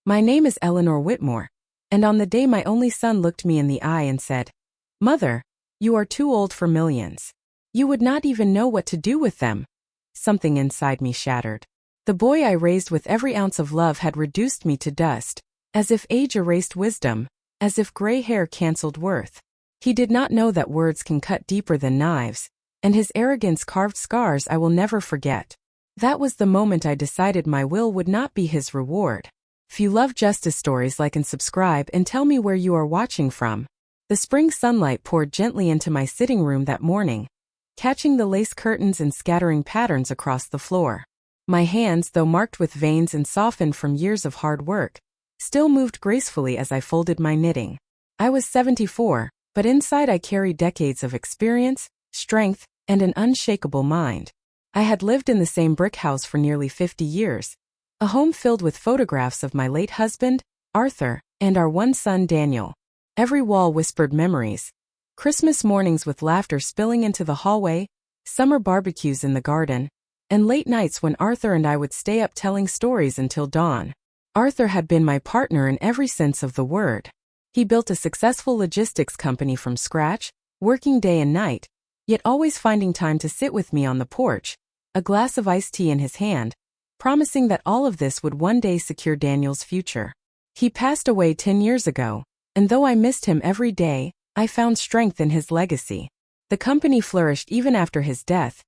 My name is Eleanor Whitmore, and on the day my only son looked me in the eye and said, "Mother, you are too old for millions. You would not even know what to do with them," something inside me shattered. The boy I raised with every ounce of love had reduced me to dust, as if age erased wisdom, as if gray hair canceled worth. He did not know that words can cut deeper than knives, and his arrogance carved scars I will never forget. That was the moment I decided my will would not be his reward. If you love justice stories, like and subscribe and tell me where you are watching from. The spring sunlight poured gently into my sitting room that morning, catching the lace curtains and scattering patterns across the floor. My hands, though marked with veins and softened from years of hard work, still moved gracefully as I folded my knitting. I was 74, but inside I carried decades of experience, strength, and an unshakable mind. I had lived in the same brick house for nearly 50 years, a home filled with photographs of my late husband, Arthur, and our one son, Daniel. Every wall whispered memories. Christmas mornings with laughter spilling into the hallway, summer barbecues in the garden, and late nights when Arthur and I would stay up telling stories until dawn. Arthur had been my partner in every sense of the word. He built a successful logistics company from scratch, working day and night, yet always finding time to sit with me on the porch, a glass of iced tea in his hand, promising that all of this would one day secure Daniel's future. He passed away 10 years ago, and though I missed him every day, I found strength in his legacy. The company flourished even after his death,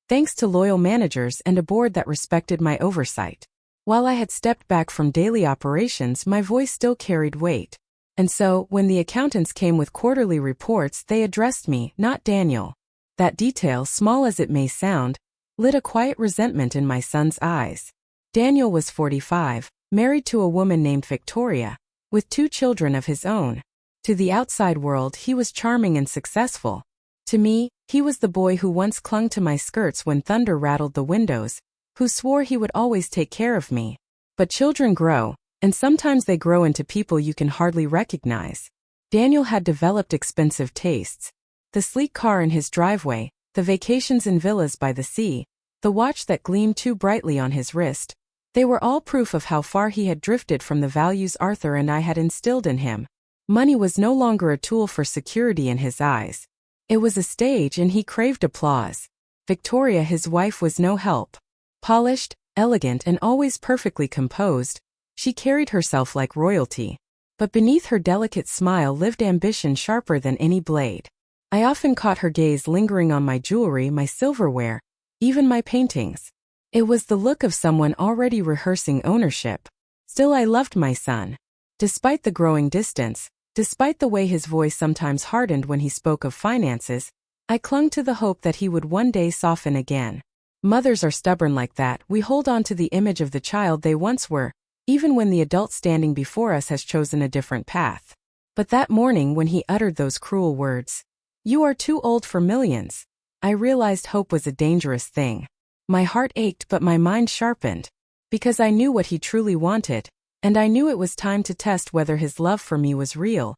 thanks to loyal managers and a board that respected my oversight. While I had stepped back from daily operations, my voice still carried weight. And so, when the accountants came with quarterly reports, they addressed me, not Daniel. That detail, small as it may sound, lit a quiet resentment in my son's eyes. Daniel was 45, married to a woman named Victoria, with 2 children of his own. To the outside world, he was charming and successful. To me, he was the boy who once clung to my skirts when thunder rattled the windows, who swore he would always take care of me. But children grow, and sometimes they grow into people you can hardly recognize. Daniel had developed expensive tastes. The sleek car in his driveway, the vacations in villas by the sea, the watch that gleamed too brightly on his wrist, they were all proof of how far he had drifted from the values Arthur and I had instilled in him. Money was no longer a tool for security in his eyes. It was a stage, and he craved applause. Victoria, his wife, was no help. Polished, elegant, and always perfectly composed, she carried herself like royalty. But beneath her delicate smile lived ambition sharper than any blade. I often caught her gaze lingering on my jewelry, my silverware, even my paintings. It was the look of someone already rehearsing ownership. Still, I loved my son. Despite the growing distance, despite the way his voice sometimes hardened when he spoke of finances, I clung to the hope that he would one day soften again. Mothers are stubborn like that. We hold on to the image of the child they once were, even when the adult standing before us has chosen a different path. But that morning when he uttered those cruel words, "You are too old for millions," I realized hope was a dangerous thing. My heart ached, but my mind sharpened, because I knew what he truly wanted, and I knew it was time to test whether his love for me was real,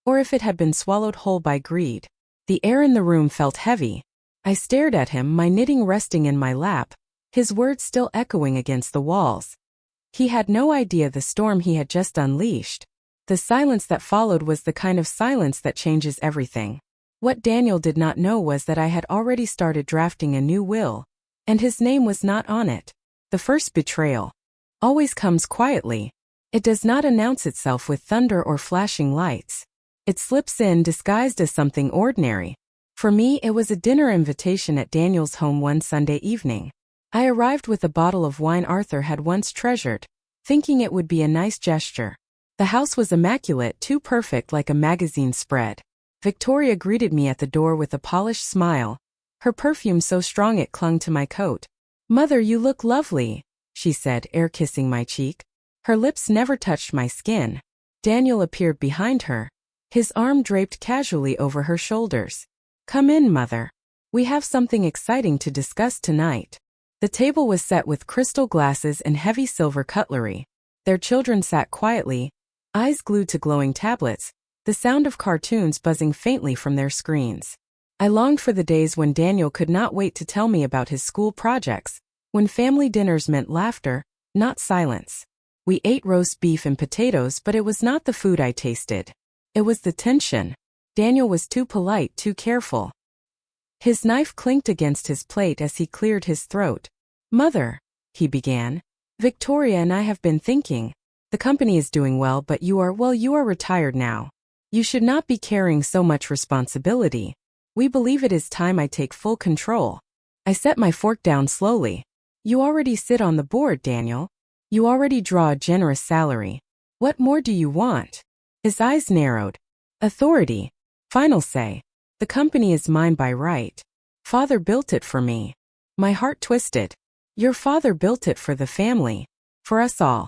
or if it had been swallowed whole by greed. The air in the room felt heavy. I stared at him, my knitting resting in my lap, his words still echoing against the walls. He had no idea the storm he had just unleashed. The silence that followed was the kind of silence that changes everything. What Daniel did not know was that I had already started drafting a new will, and his name was not on it. The first betrayal always comes quietly. It does not announce itself with thunder or flashing lights. It slips in disguised as something ordinary. For me, it was a dinner invitation at Daniel's home one Sunday evening. I arrived with a bottle of wine Arthur had once treasured, thinking it would be a nice gesture. The house was immaculate, too perfect, like a magazine spread. Victoria greeted me at the door with a polished smile, her perfume so strong it clung to my coat. "Mother, you look lovely," she said, air-kissing my cheek. Her lips never touched my skin. Daniel appeared behind her, his arm draped casually over her shoulders. "Come in, Mother. We have something exciting to discuss tonight." The table was set with crystal glasses and heavy silver cutlery. Their children sat quietly, eyes glued to glowing tablets, the sound of cartoons buzzing faintly from their screens. I longed for the days when Daniel could not wait to tell me about his school projects, when family dinners meant laughter, not silence. We ate roast beef and potatoes, but it was not the food I tasted. It was the tension. Daniel was too polite, too careful. His knife clinked against his plate as he cleared his throat. "Mother," he began, "Victoria and I have been thinking. The company is doing well, but you are retired now. You should not be carrying so much responsibility. We believe it is time I take full control." I set my fork down slowly. "You already sit on the board, Daniel. You already draw a generous salary. What more do you want?" His eyes narrowed. "Authority. Final say. The company is mine by right. Father built it for me." My heart twisted. "Your father built it for the family. For us all.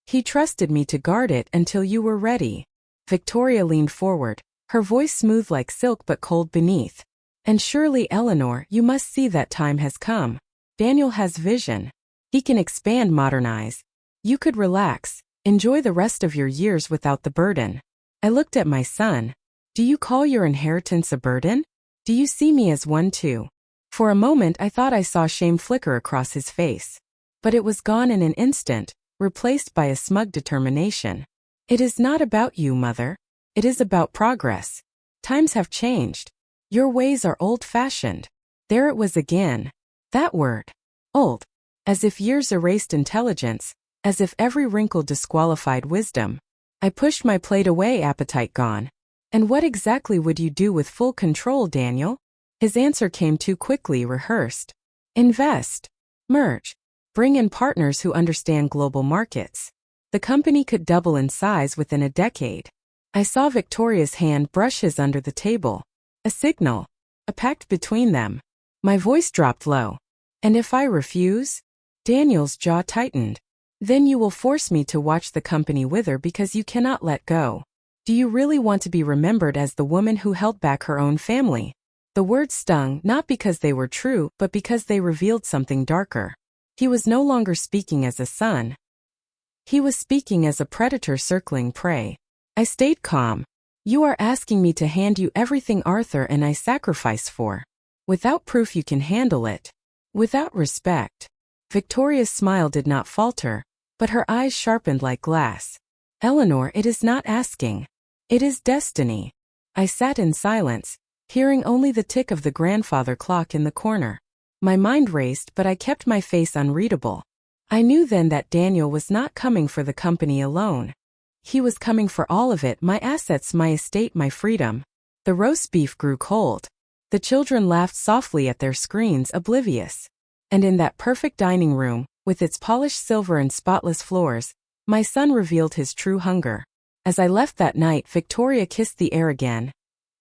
He trusted me to guard it until you were ready." Victoria leaned forward, her voice smooth like silk but cold beneath. "And surely, Eleanor, you must see that time has come. Daniel has vision. He can expand, modernize. You could relax, enjoy the rest of your years without the burden." I looked at my son. "Do you call your inheritance a burden? Do you see me as one too?" For a moment I thought I saw shame flicker across his face. But it was gone in an instant, replaced by a smug determination. "It is not about you, Mother. It is about progress. Times have changed. Your ways are old-fashioned." There it was again. That word. Old. As if years erased intelligence, as if every wrinkle disqualified wisdom. I pushed my plate away, appetite gone. "And what exactly would you do with full control, Daniel?" His answer came too quickly, rehearsed. "Invest. Merge. Bring in partners who understand global markets. The company could double in size within a decade." I saw Victoria's hand brush his under the table. A signal. A pact between them. My voice dropped low. "And if I refuse?" Daniel's jaw tightened. "Then you will force me to watch the company wither because you cannot let go. Do you really want to be remembered as the woman who held back her own family?" The words stung, not because they were true, but because they revealed something darker. He was no longer speaking as a son. He was speaking as a predator circling prey. I stayed calm. "You are asking me to hand you everything Arthur and I sacrifice for. Without proof you can handle it. Without respect." Victoria's smile did not falter, but her eyes sharpened like glass. "Eleanor, it is not asking. It is destiny." I sat in silence, hearing only the tick of the grandfather clock in the corner. My mind raced, but I kept my face unreadable. I knew then that Daniel was not coming for the company alone. He was coming for all of it, my assets, my estate, my freedom. The roast beef grew cold. The children laughed softly at their screens, oblivious. And in that perfect dining room, with its polished silver and spotless floors, my son revealed his true hunger. As I left that night, Victoria kissed the air again.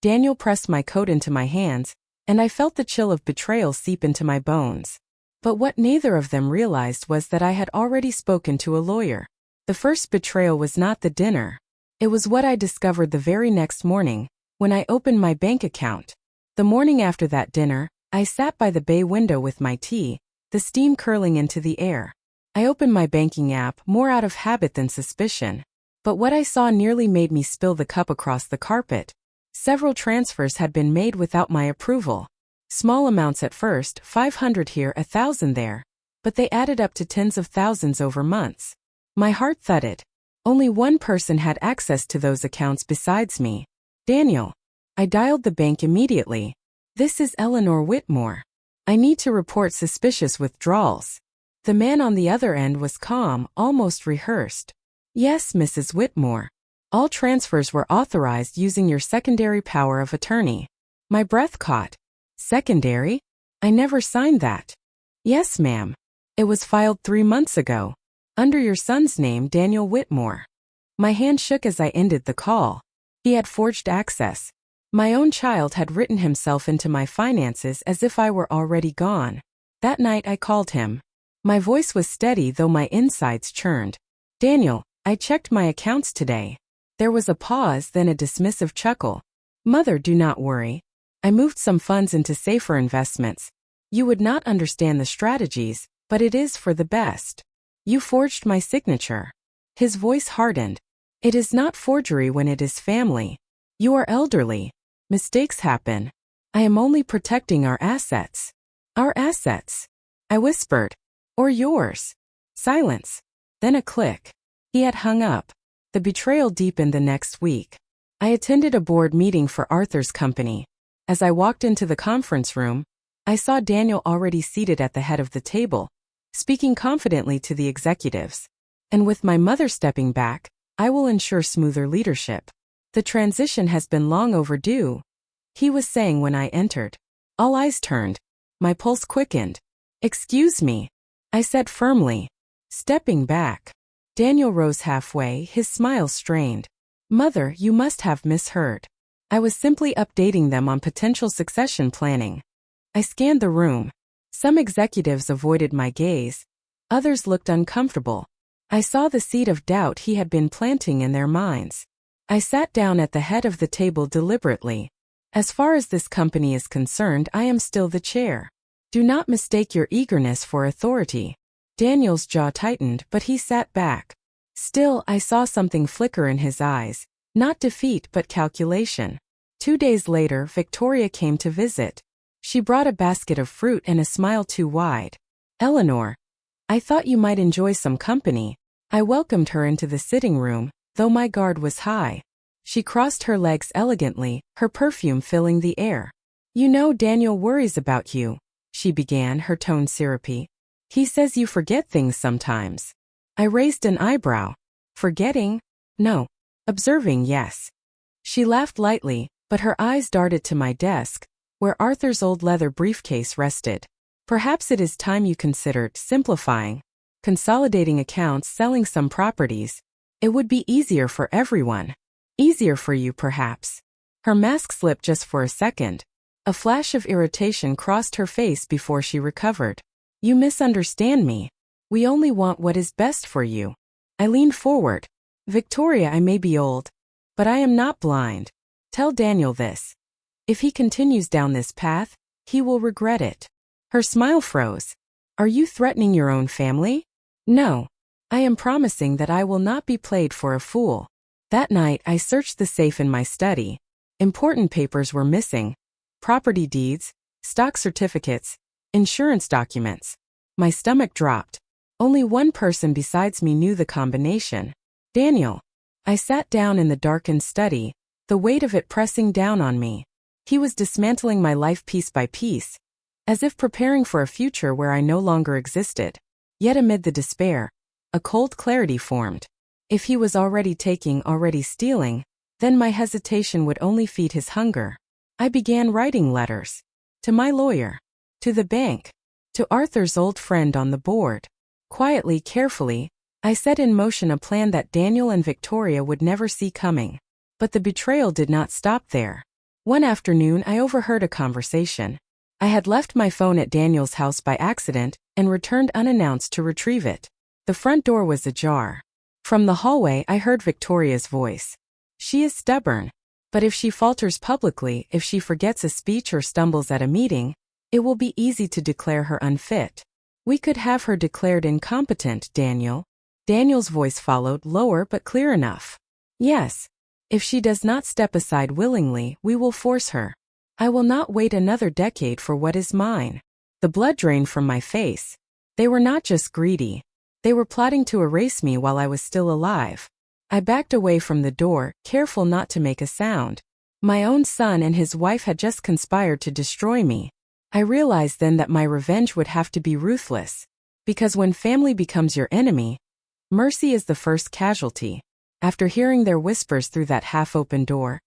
Daniel pressed my coat into my hands, and I felt the chill of betrayal seep into my bones. But what neither of them realized was that I had already spoken to a lawyer. The first betrayal was not the dinner. It was what I discovered the very next morning, when I opened my bank account. The morning after that dinner, I sat by the bay window with my tea, the steam curling into the air. I opened my banking app more out of habit than suspicion. But what I saw nearly made me spill the cup across the carpet. Several transfers had been made without my approval. Small amounts at first, 500 here, 1,000 there. But they added up to tens of thousands over months. My heart thudded. Only one person had access to those accounts besides me. Daniel. I dialed the bank immediately. "This is Eleanor Whitmore. I need to report suspicious withdrawals." The man on the other end was calm, almost rehearsed. "Yes, Mrs. Whitmore. All transfers were authorized using your secondary power of attorney." My breath caught. "Secondary? I never signed that." "Yes, ma'am. It was filed 3 months ago. Under your son's name, Daniel Whitmore." My hand shook as I ended the call. He had forged access. My own child had written himself into my finances as if I were already gone. That night I called him. My voice was steady though my insides churned. "Daniel, I checked my accounts today." There was a pause, then a dismissive chuckle. "Mother, do not worry. I moved some funds into safer investments. You would not understand the strategies, but it is for the best. You forged my signature." His voice hardened. "It is not forgery when it is family. You are elderly. Mistakes happen. I am only protecting our assets." "Our assets?" I whispered. "Or yours?" Silence. Then a click. He had hung up. The betrayal deepened the next week. I attended a board meeting for Arthur's company. As I walked into the conference room, I saw Daniel already seated at the head of the table, speaking confidently to the executives. And with my mother stepping back, I will ensure smoother leadership. The transition has been long overdue, he was saying when I entered. All eyes turned. My pulse quickened. Excuse me, I said firmly, stepping back. Daniel rose halfway, his smile strained. Mother, you must have misheard. I was simply updating them on potential succession planning. I scanned the room. Some executives avoided my gaze. Others looked uncomfortable. I saw the seed of doubt he had been planting in their minds. I sat down at the head of the table deliberately. As far as this company is concerned, I am still the chair. Do not mistake your eagerness for authority. Daniel's jaw tightened, but he sat back. Still, I saw something flicker in his eyes. Not defeat, but calculation. 2 days later, Victoria came to visit. She brought a basket of fruit and a smile too wide. Eleanor, I thought you might enjoy some company. I welcomed her into the sitting room, though my guard was high. She crossed her legs elegantly, her perfume filling the air. You know Daniel worries about you, she began, her tone syrupy. He says you forget things sometimes. I raised an eyebrow. Forgetting? No. Observing, yes. She laughed lightly, but her eyes darted to my desk, where Arthur's old leather briefcase rested. Perhaps it is time you considered simplifying, consolidating accounts, selling some properties. It would be easier for everyone. Easier for you, perhaps. Her mask slipped just for a second. A flash of irritation crossed her face before she recovered. You misunderstand me. We only want what is best for you. I leaned forward. Victoria, I may be old, but I am not blind. Tell Daniel this. If he continues down this path, he will regret it. Her smile froze. Are you threatening your own family? No. I am promising that I will not be played for a fool. That night, I searched the safe in my study. Important papers were missing. Property deeds, stock certificates, insurance documents. My stomach dropped. Only one person besides me knew the combination. Daniel. I sat down in the darkened study, the weight of it pressing down on me. He was dismantling my life piece by piece, as if preparing for a future where I no longer existed. Yet amid the despair, a cold clarity formed. If he was already taking, already stealing, then my hesitation would only feed his hunger. I began writing letters. To my lawyer. To the bank. To Arthur's old friend on the board. Quietly, carefully, I set in motion a plan that Daniel and Victoria would never see coming. But the betrayal did not stop there. One afternoon, I overheard a conversation. I had left my phone at Daniel's house by accident and returned unannounced to retrieve it. The front door was ajar. From the hallway, I heard Victoria's voice. She is stubborn. But if she falters publicly, if she forgets a speech or stumbles at a meeting, it will be easy to declare her unfit. We could have her declared incompetent, Daniel. Daniel's voice followed, lower but clear enough. Yes. If she does not step aside willingly, we will force her. I will not wait another decade for what is mine. The blood drained from my face. They were not just greedy. They were plotting to erase me while I was still alive. I backed away from the door, careful not to make a sound. My own son and his wife had just conspired to destroy me. I realized then that my revenge would have to be ruthless. Because when family becomes your enemy, mercy is the first casualty. After hearing their whispers through that half-open door,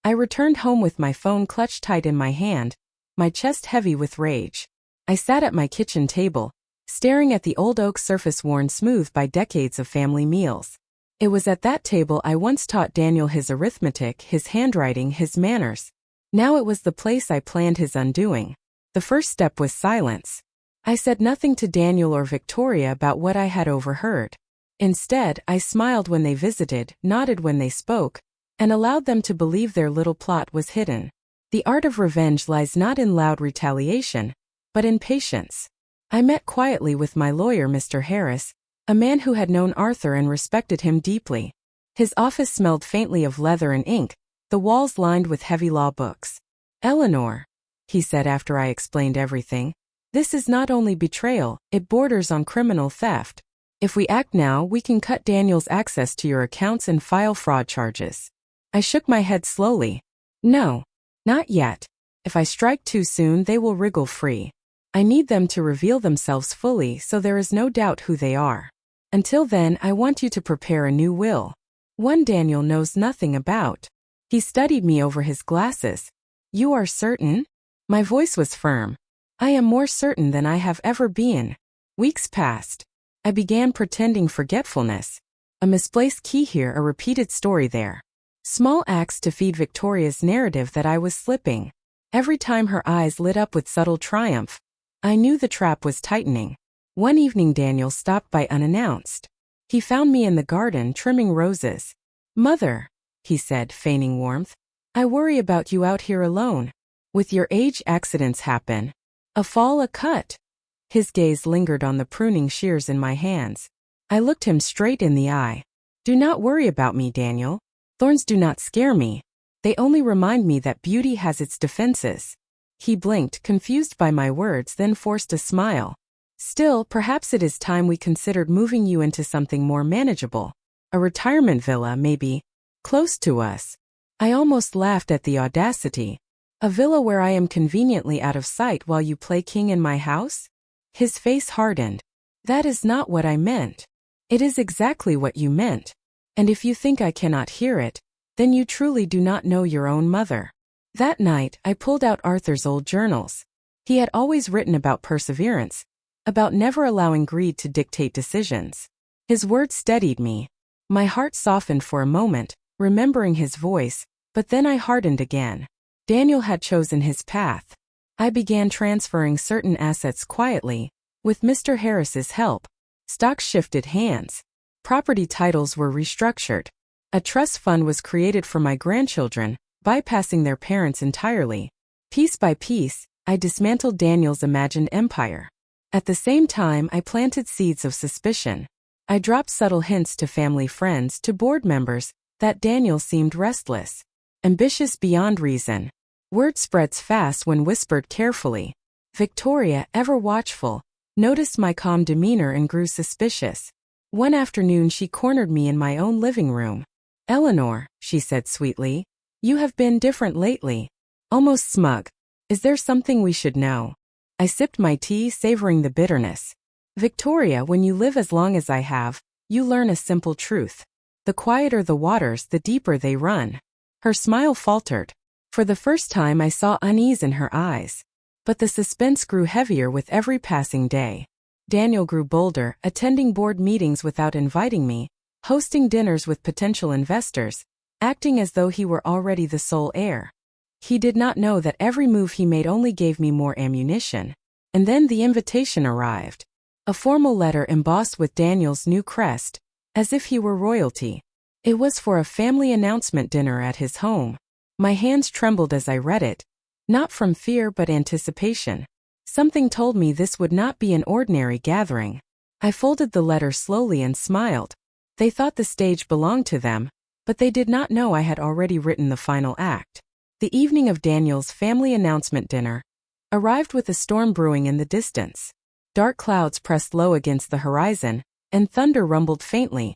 I returned home with my phone clutched tight in my hand, my chest heavy with rage. I sat at my kitchen table, staring at the old oak surface worn smooth by decades of family meals. It was at that table I once taught Daniel his arithmetic, his handwriting, his manners. Now it was the place I planned his undoing. The first step was silence. I said nothing to Daniel or Victoria about what I had overheard. Instead, I smiled when they visited, nodded when they spoke, and allowed them to believe their little plot was hidden. The art of revenge lies not in loud retaliation, but in patience. I met quietly with my lawyer, Mr. Harris, a man who had known Arthur and respected him deeply. His office smelled faintly of leather and ink, the walls lined with heavy law books. Eleanor, he said after I explained everything, this is not only betrayal, it borders on criminal theft. If we act now, we can cut Daniel's access to your accounts and file fraud charges. I shook my head slowly. No, not yet. If I strike too soon, they will wriggle free. I need them to reveal themselves fully so there is no doubt who they are. Until then, I want you to prepare a new will. One Daniel knows nothing about. He studied me over his glasses. You are certain? My voice was firm. I am more certain than I have ever been. Weeks passed. I began pretending forgetfulness. A misplaced key here, a repeated story there. Small acts to feed Victoria's narrative that I was slipping. Every time her eyes lit up with subtle triumph, I knew the trap was tightening. One evening Daniel stopped by unannounced. He found me in the garden trimming roses. Mother, he said, feigning warmth, I worry about you out here alone. With your age, accidents happen. A fall, a cut. His gaze lingered on the pruning shears in my hands. I looked him straight in the eye. Do not worry about me, Daniel. Thorns do not scare me. They only remind me that beauty has its defenses. He blinked, confused by my words, then forced a smile. Still, perhaps it is time we considered moving you into something more manageable. A retirement villa, maybe. Close to us. I almost laughed at the audacity. A villa where I am conveniently out of sight while you play king in my house? His face hardened. That is not what I meant. It is exactly what you meant. And if you think I cannot hear it, then you truly do not know your own mother. That night, I pulled out Arthur's old journals. He had always written about perseverance, about never allowing greed to dictate decisions. His words steadied me. My heart softened for a moment, remembering his voice, but then I hardened again. Daniel had chosen his path. I began transferring certain assets quietly, with Mr. Harris's help. Stocks shifted hands. Property titles were restructured. A trust fund was created for my grandchildren, bypassing their parents entirely. Piece by piece, I dismantled Daniel's imagined empire. At the same time, I planted seeds of suspicion. I dropped subtle hints to family friends, to board members, that Daniel seemed restless, ambitious beyond reason. Word spreads fast when whispered carefully. Victoria, ever watchful, noticed my calm demeanor and grew suspicious. One afternoon she cornered me in my own living room. Eleanor, she said sweetly, you have been different lately. Almost smug. Is there something we should know? I sipped my tea, savoring the bitterness. Victoria, when you live as long as I have, you learn a simple truth. The quieter the waters, the deeper they run. Her smile faltered. For the first time I saw unease in her eyes. But the suspense grew heavier with every passing day. Daniel grew bolder, attending board meetings without inviting me, hosting dinners with potential investors, acting as though he were already the sole heir. He did not know that every move he made only gave me more ammunition. And then the invitation arrived. A formal letter embossed with Daniel's new crest, as if he were royalty. It was for a family announcement dinner at his home. My hands trembled as I read it, not from fear but anticipation. Something told me this would not be an ordinary gathering. I folded the letter slowly and smiled. They thought the stage belonged to them, but they did not know I had already written the final act. The evening of Daniel's family announcement dinner arrived with a storm brewing in the distance. Dark clouds pressed low against the horizon, and thunder rumbled faintly,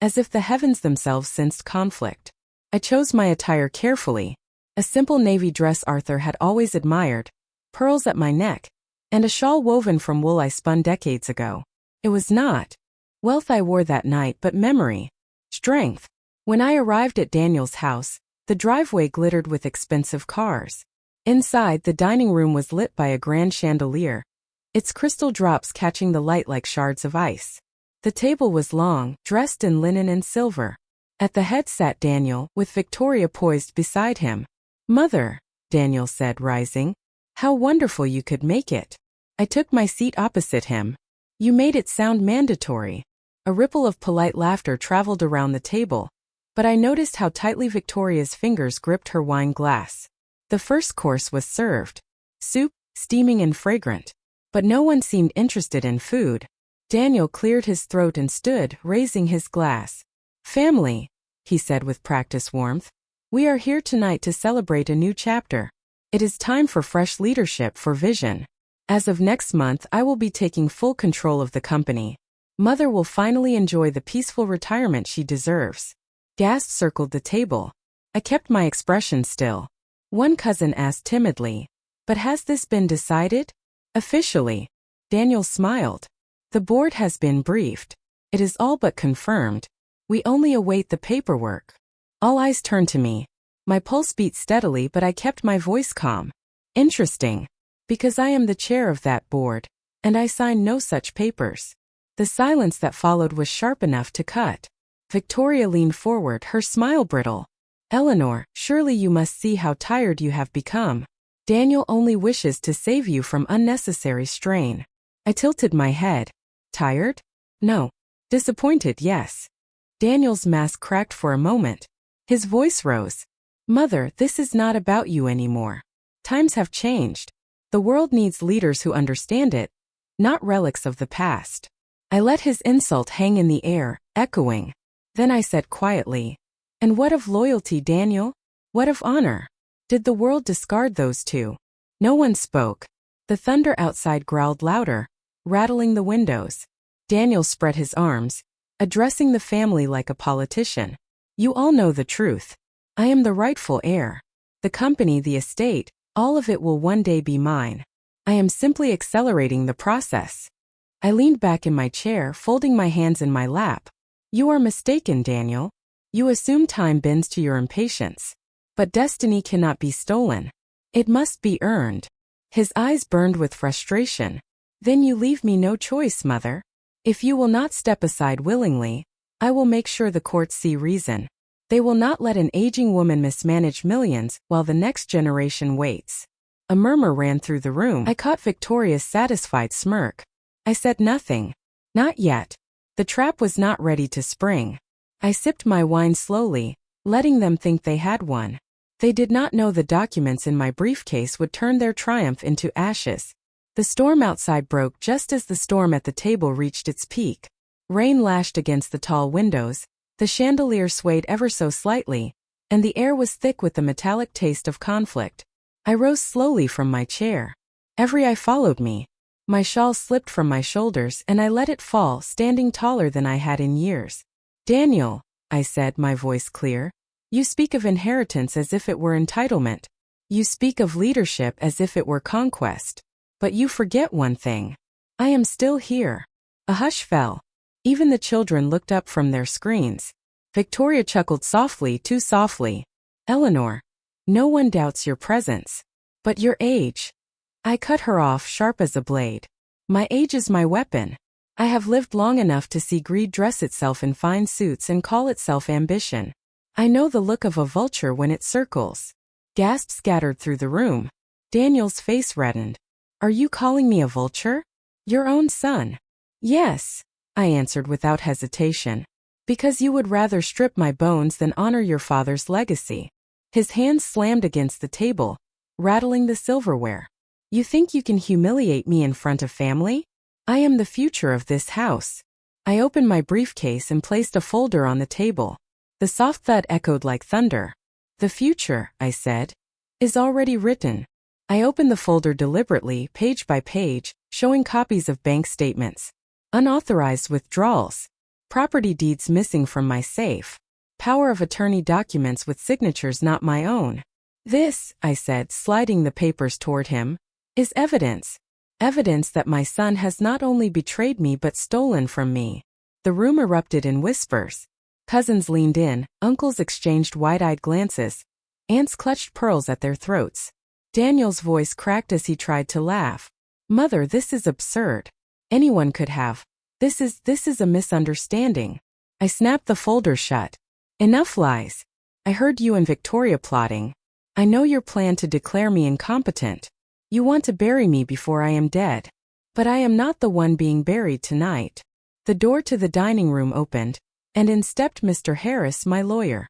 as if the heavens themselves sensed conflict. I chose my attire carefully. A simple navy dress Arthur had always admired, pearls at my neck, and a shawl woven from wool I spun decades ago. It was not wealth I wore that night, but memory, strength. When I arrived at Daniel's house, the driveway glittered with expensive cars. Inside, the dining room was lit by a grand chandelier, its crystal drops catching the light like shards of ice. The table was long, dressed in linen and silver. At the head sat Daniel, with Victoria poised beside him. Mother, Daniel said, rising. How wonderful you could make it. I took my seat opposite him. You made it sound mandatory. A ripple of polite laughter traveled around the table, but I noticed how tightly Victoria's fingers gripped her wine glass. The first course was served. Soup, steaming and fragrant. But no one seemed interested in food. Daniel cleared his throat and stood, raising his glass. Family, he said with practiced warmth. We are here tonight to celebrate a new chapter. It is time for fresh leadership, for vision. As of next month, I will be taking full control of the company. Mother will finally enjoy the peaceful retirement she deserves. Gasps circled the table. I kept my expression still. One cousin asked timidly, "But has this been decided?" "Officially." Daniel smiled. "The board has been briefed. It is all but confirmed. We only await the paperwork." All eyes turned to me. My pulse beat steadily, but I kept my voice calm. "Interesting. Because I am the chair of that board, and I signed no such papers." The silence that followed was sharp enough to cut. Victoria leaned forward, her smile brittle. "Eleanor, surely you must see how tired you have become. Daniel only wishes to save you from unnecessary strain." I tilted my head. "Tired? No. Disappointed, yes." Daniel's mask cracked for a moment. His voice rose. "Mother, this is not about you anymore. Times have changed. The world needs leaders who understand it, not relics of the past." I let his insult hang in the air, echoing. Then I said quietly, "And what of loyalty, Daniel? What of honor? Did the world discard those two?" No one spoke. The thunder outside growled louder, rattling the windows. Daniel spread his arms, addressing the family like a politician. "You all know the truth. I am the rightful heir. The company, the estate, all of it will one day be mine. I am simply accelerating the process." I leaned back in my chair, folding my hands in my lap. "You are mistaken, Daniel. You assume time bends to your impatience. But destiny cannot be stolen. It must be earned." His eyes burned with frustration. "Then you leave me no choice, Mother. If you will not step aside willingly, I will make sure the courts see reason. They will not let an aging woman mismanage millions while the next generation waits." A murmur ran through the room. I caught Victoria's satisfied smirk. I said nothing. Not yet. The trap was not ready to spring. I sipped my wine slowly, letting them think they had one. They did not know the documents in my briefcase would turn their triumph into ashes. The storm outside broke just as the storm at the table reached its peak. Rain lashed against the tall windows, the chandelier swayed ever so slightly, and the air was thick with the metallic taste of conflict. I rose slowly from my chair. Every eye followed me. My shawl slipped from my shoulders and I let it fall, standing taller than I had in years. "Daniel," I said, my voice clear, "you speak of inheritance as if it were entitlement. You speak of leadership as if it were conquest. But you forget one thing. I am still here." A hush fell. Even the children looked up from their screens. Victoria chuckled softly, too softly. "Eleanor, no one doubts your presence. But your age." I cut her off, sharp as a blade. "My age is my weapon. I have lived long enough to see greed dress itself in fine suits and call itself ambition. I know the look of a vulture when it circles." Gasps scattered through the room. Daniel's face reddened. "Are you calling me a vulture? Your own son?" "Yes," I answered without hesitation. "Because you would rather strip my bones than honor your father's legacy." His hands slammed against the table, rattling the silverware. "You think you can humiliate me in front of family? I am the future of this house." I opened my briefcase and placed a folder on the table. The soft thud echoed like thunder. "The future," I said, "is already written." I opened the folder deliberately, page by page, showing copies of bank statements, unauthorized withdrawals, property deeds missing from my safe, power of attorney documents with signatures not my own. "This," I said, sliding the papers toward him, "is evidence. Evidence that my son has not only betrayed me but stolen from me." The room erupted in whispers. Cousins leaned in, uncles exchanged wide-eyed glances, aunts clutched pearls at their throats. Daniel's voice cracked as he tried to laugh. "Mother, this is absurd. Anyone could have. This is a misunderstanding." I snapped the folder shut. "Enough lies. I heard you and Victoria plotting. I know your plan to declare me incompetent. You want to bury me before I am dead. But I am not the one being buried tonight." The door to the dining room opened, and in stepped Mr. Harris, my lawyer.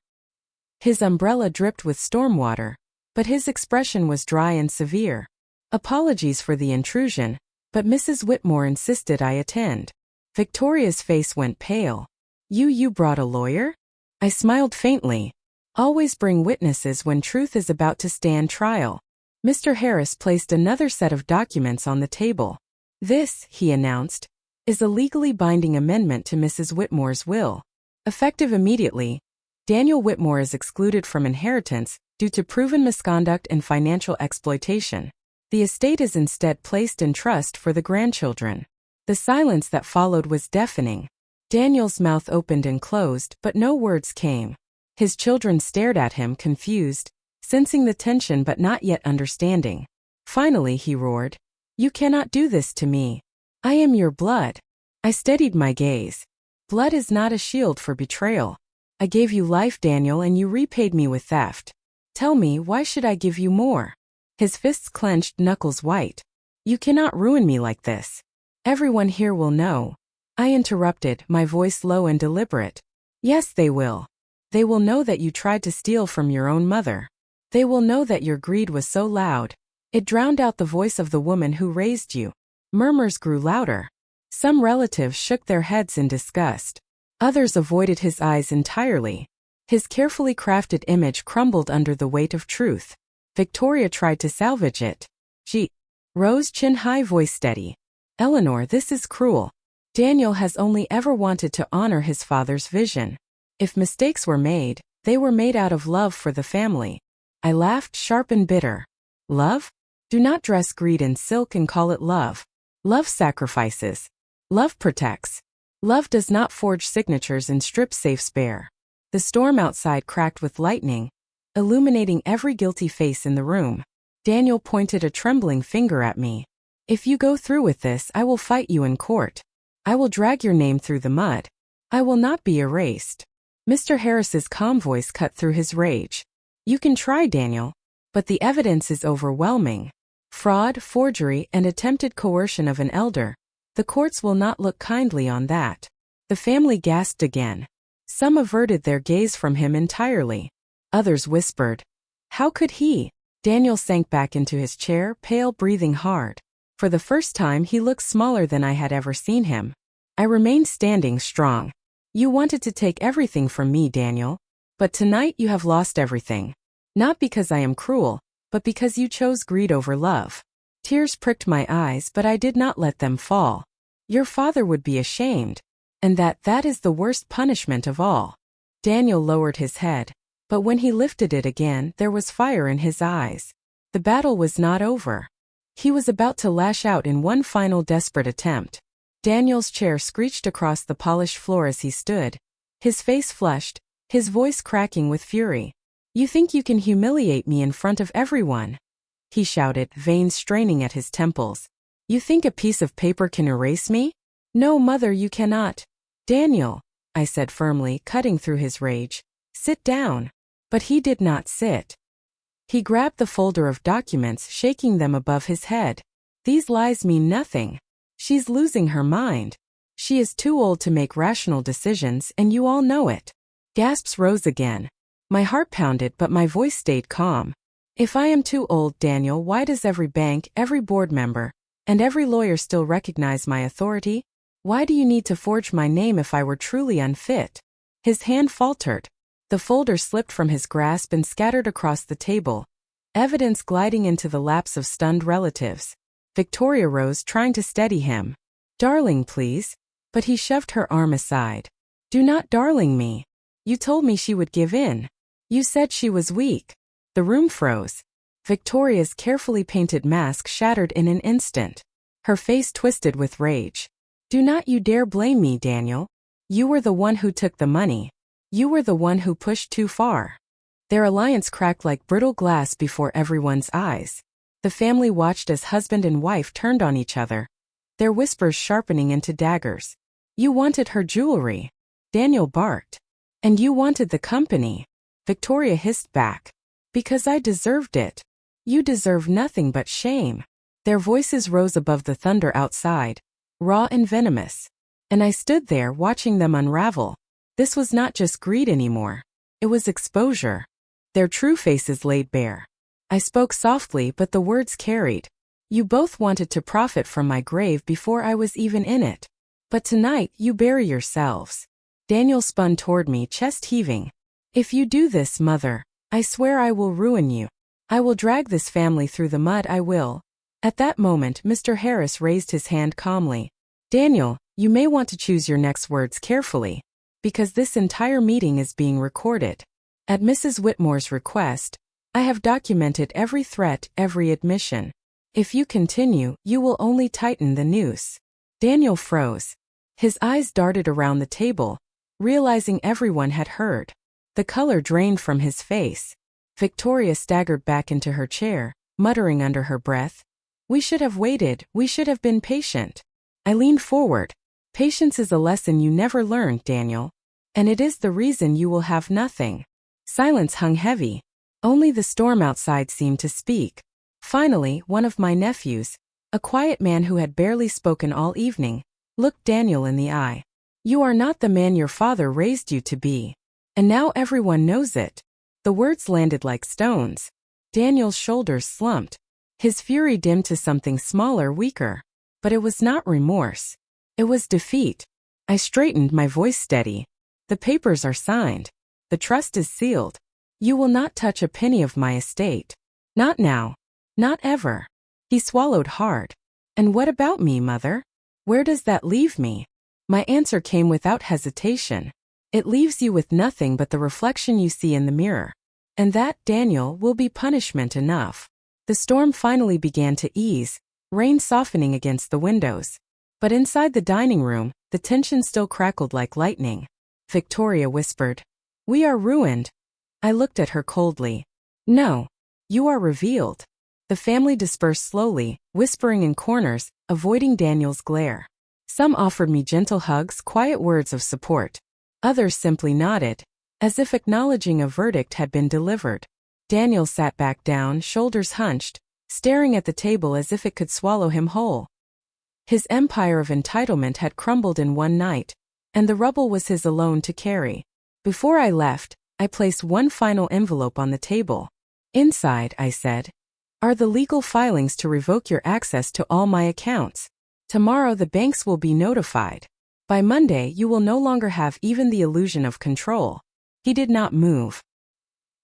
His umbrella dripped with storm water, but his expression was dry and severe. "Apologies for the intrusion, but Mrs. Whitmore insisted I attend." Victoria's face went pale. You brought a lawyer?" I smiled faintly. "Always bring witnesses when truth is about to stand trial." Mr. Harris placed another set of documents on the table. "This," he announced, is a legally binding amendment to Mrs. Whitmore's will. Effective immediately, Daniel Whitmore is excluded from inheritance due to proven misconduct and financial exploitation. The estate is instead placed in trust for the grandchildren. The silence that followed was deafening. Daniel's mouth opened and closed, but no words came. His children stared at him, confused, sensing the tension but not yet understanding. Finally he roared, "You cannot do this to me. I am your blood." I steadied my gaze. Blood is not a shield for betrayal. I gave you life, Daniel, and you repaid me with theft. Tell me, why should I give you more? His fists clenched, knuckles white. You cannot ruin me like this. Everyone here will know. I interrupted, my voice low and deliberate. Yes, they will. They will know that you tried to steal from your own mother. They will know that your greed was so loud. It drowned out the voice of the woman who raised you. Murmurs grew louder. Some relatives shook their heads in disgust. Others avoided his eyes entirely. His carefully crafted image crumbled under the weight of truth. Victoria tried to salvage it. She rose, chin high, voice steady. Eleanor, this is cruel. Daniel has only ever wanted to honor his father's vision. If mistakes were made, they were made out of love for the family. I laughed, sharp and bitter. Love? Do not dress greed in silk and call it love. Love sacrifices. Love protects. Love does not forge signatures and strip safes bare. The storm outside cracked with lightning, illuminating every guilty face in the room. Daniel pointed a trembling finger at me. If you go through with this, I will fight you in court. I will drag your name through the mud. I will not be erased. Mr. Harris's calm voice cut through his rage. You can try, Daniel, but the evidence is overwhelming. Fraud, forgery, and attempted coercion of an elder. The courts will not look kindly on that. The family gasped again. Some averted their gaze from him entirely. Others whispered, "How could he?" Daniel sank back into his chair, pale, breathing hard. For the first time he looked smaller than I had ever seen him. I remained standing strong. You wanted to take everything from me, Daniel. But tonight you have lost everything. Not because I am cruel, but because you chose greed over love. Tears pricked my eyes, but I did not let them fall. Your father would be ashamed. And that is the worst punishment of all. Daniel lowered his head, but when he lifted it again, there was fire in his eyes. The battle was not over. He was about to lash out in one final desperate attempt. Daniel's chair screeched across the polished floor as he stood, his face flushed, his voice cracking with fury. You think you can humiliate me in front of everyone? He shouted, veins straining at his temples. You think a piece of paper can erase me? No, mother, you cannot. Daniel, I said firmly, cutting through his rage. Sit down. But he did not sit. He grabbed the folder of documents, shaking them above his head. These lies mean nothing. She's losing her mind. She is too old to make rational decisions, and you all know it. Gasps rose again. My heart pounded, but my voice stayed calm. If I am too old, Daniel, why does every bank, every board member, and every lawyer still recognize my authority? Why do you need to forge my name if I were truly unfit? His hand faltered. The folder slipped from his grasp and scattered across the table, evidence gliding into the laps of stunned relatives. Victoria rose, trying to steady him. Darling, please. But he shoved her arm aside. Do not darling me. You told me she would give in. You said she was weak. The room froze. Victoria's carefully painted mask shattered in an instant. Her face twisted with rage. Do not you dare blame me, Daniel. You were the one who took the money. You were the one who pushed too far. Their alliance cracked like brittle glass before everyone's eyes. The family watched as husband and wife turned on each other, their whispers sharpening into daggers. You wanted her jewelry. Daniel barked. And you wanted the company. Victoria hissed back. Because I deserved it. You deserve nothing but shame. Their voices rose above the thunder outside, raw and venomous. And I stood there watching them unravel. This was not just greed anymore. It was exposure. Their true faces laid bare. I spoke softly, but the words carried. You both wanted to profit from my grave before I was even in it. But tonight you bury yourselves. Daniel spun toward me, chest heaving. If you do this, mother, I swear I will ruin you. I will drag this family through the mud, I will. At that moment, Mr. Harris raised his hand calmly. Daniel, You may want to choose your next words carefully, because this entire meeting is being recorded. At Mrs. Whitmore's request, I have documented every threat, every admission. If you continue, you will only tighten the noose. Daniel froze. His eyes darted around the table, realizing everyone had heard. The color drained from his face. Victoria staggered back into her chair, muttering under her breath, "We should have waited, we should have been patient." I leaned forward. Patience is a lesson you never learned, Daniel. And it is the reason you will have nothing. Silence hung heavy. Only the storm outside seemed to speak. Finally, one of my nephews, a quiet man who had barely spoken all evening, looked Daniel in the eye. "You are not the man your father raised you to be. And now everyone knows it." The words landed like stones. Daniel's shoulders slumped. His fury dimmed to something smaller, weaker. But it was not remorse. It was defeat. I straightened, my voice steady. "The papers are signed. The trust is sealed. You will not touch a penny of my estate. Not now. Not ever." He swallowed hard. "And what about me, Mother? Where does that leave me?" My answer came without hesitation. "It leaves you with nothing but the reflection you see in the mirror. And that, Daniel, will be punishment enough." The storm finally began to ease, rain softening against the windows. But inside the dining room, the tension still crackled like lightning. Victoria whispered, "We are ruined." I looked at her coldly. "No. You are revealed." The family dispersed slowly, whispering in corners, avoiding Daniel's glare. Some offered me gentle hugs, quiet words of support. Others simply nodded, as if acknowledging a verdict had been delivered. Daniel sat back down, shoulders hunched, staring at the table as if it could swallow him whole. His empire of entitlement had crumbled in one night, and the rubble was his alone to carry. Before I left, I placed one final envelope on the table. "Inside," I said, "are the legal filings to revoke your access to all my accounts. Tomorrow the banks will be notified. By Monday you will no longer have even the illusion of control." He did not move.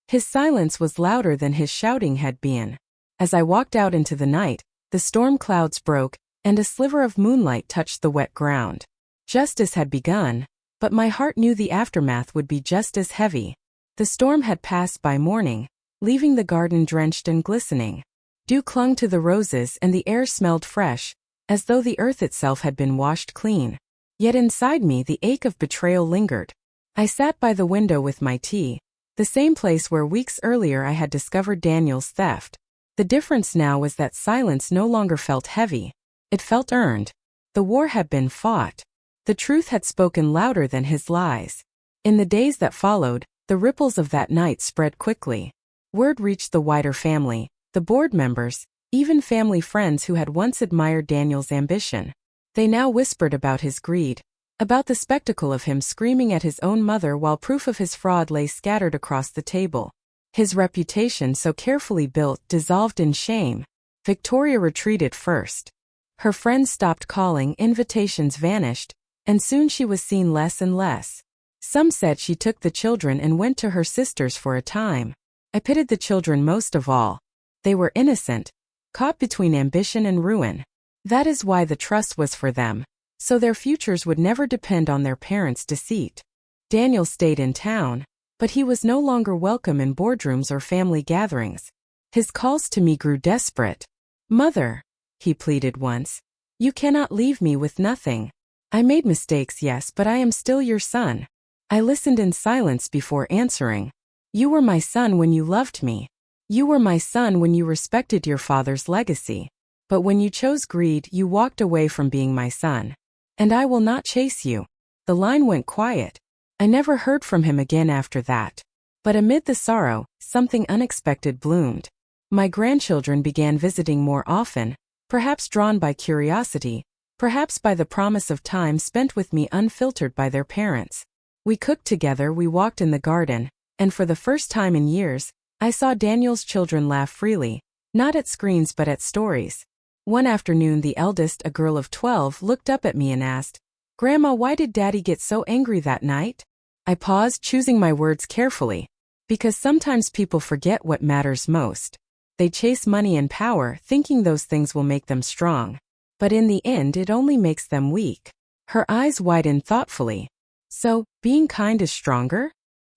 His silence was louder than his shouting had been. As I walked out into the night, the storm clouds broke, and a sliver of moonlight touched the wet ground. Justice had begun, but my heart knew the aftermath would be just as heavy. The storm had passed by morning, leaving the garden drenched and glistening. Dew clung to the roses and the air smelled fresh, as though the earth itself had been washed clean. Yet inside me the ache of betrayal lingered. I sat by the window with my tea, the same place where weeks earlier I had discovered Daniel's theft. The difference now was that silence no longer felt heavy. It felt earned. The war had been fought. The truth had spoken louder than his lies. In the days that followed, the ripples of that night spread quickly. Word reached the wider family, the board members, even family friends who had once admired Daniel's ambition. They now whispered about his greed, about the spectacle of him screaming at his own mother while proof of his fraud lay scattered across the table. His reputation, so carefully built, dissolved in shame. Victoria retreated first. Her friends stopped calling, invitations vanished, and soon she was seen less and less. Some said she took the children and went to her sisters for a time. I pitied the children most of all. They were innocent, caught between ambition and ruin. That is why the trust was for them, so their futures would never depend on their parents' deceit. Daniel stayed in town, but he was no longer welcome in boardrooms or family gatherings. His calls to me grew desperate. "Mother," he pleaded once, "you cannot leave me with nothing. I made mistakes, yes, but I am still your son." I listened in silence before answering. "You were my son when you loved me. You were my son when you respected your father's legacy. But when you chose greed, you walked away from being my son. And I will not chase you." The line went quiet. I never heard from him again after that. But amid the sorrow, something unexpected bloomed. My grandchildren began visiting more often, perhaps drawn by curiosity, perhaps by the promise of time spent with me unfiltered by their parents. We cooked together, we walked in the garden, and for the first time in years, I saw Daniel's children laugh freely, not at screens but at stories. One afternoon the eldest, a girl of 12, looked up at me and asked, "Grandma, why did Daddy get so angry that night?" I paused, choosing my words carefully, because sometimes people forget what matters most. They chase money and power, thinking those things will make them strong. But in the end it only makes them weak. Her eyes widened thoughtfully. So, being kind is stronger?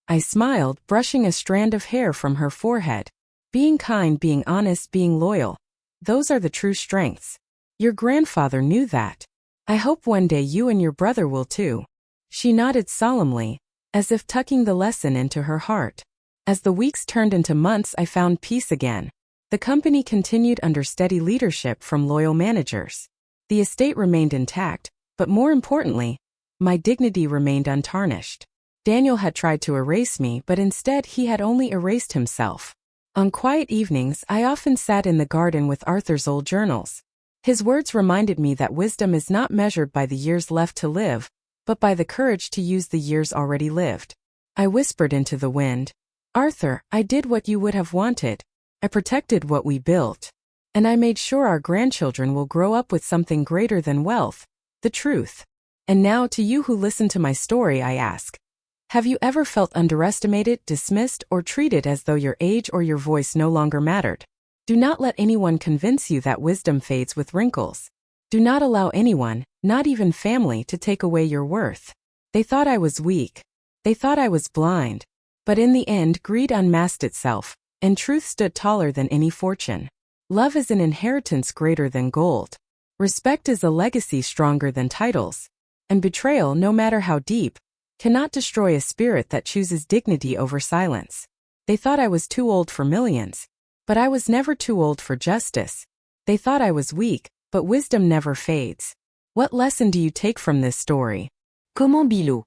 I smiled, brushing a strand of hair from her forehead. Being kind, being honest, being loyal. Those are the true strengths. Your grandfather knew that. I hope one day you and your brother will too. She nodded solemnly, as if tucking the lesson into her heart. As the weeks turned into months, I found peace again. The company continued under steady leadership from loyal managers. The estate remained intact, but more importantly, my dignity remained untarnished. Daniel had tried to erase me, but instead he had only erased himself. On quiet evenings, I often sat in the garden with Arthur's old journals. His words reminded me that wisdom is not measured by the years left to live, but by the courage to use the years already lived. I whispered into the wind, Arthur, I did what you would have wanted. I protected what we built. And I made sure our grandchildren will grow up with something greater than wealth, the truth. And now to you who listen to my story, I ask, have you ever felt underestimated, dismissed, or treated as though your age or your voice no longer mattered? Do not let anyone convince you that wisdom fades with wrinkles. Do not allow anyone, not even family, to take away your worth. They thought I was weak. They thought I was blind. But in the end, greed unmasked itself, and truth stood taller than any fortune. Love is an inheritance greater than gold. Respect is a legacy stronger than titles. And betrayal, no matter how deep, cannot destroy a spirit that chooses dignity over silence. They thought I was too old for millions. But I was never too old for justice. They thought I was weak, but wisdom never fades. What lesson do you take from this story? Comment Bilot?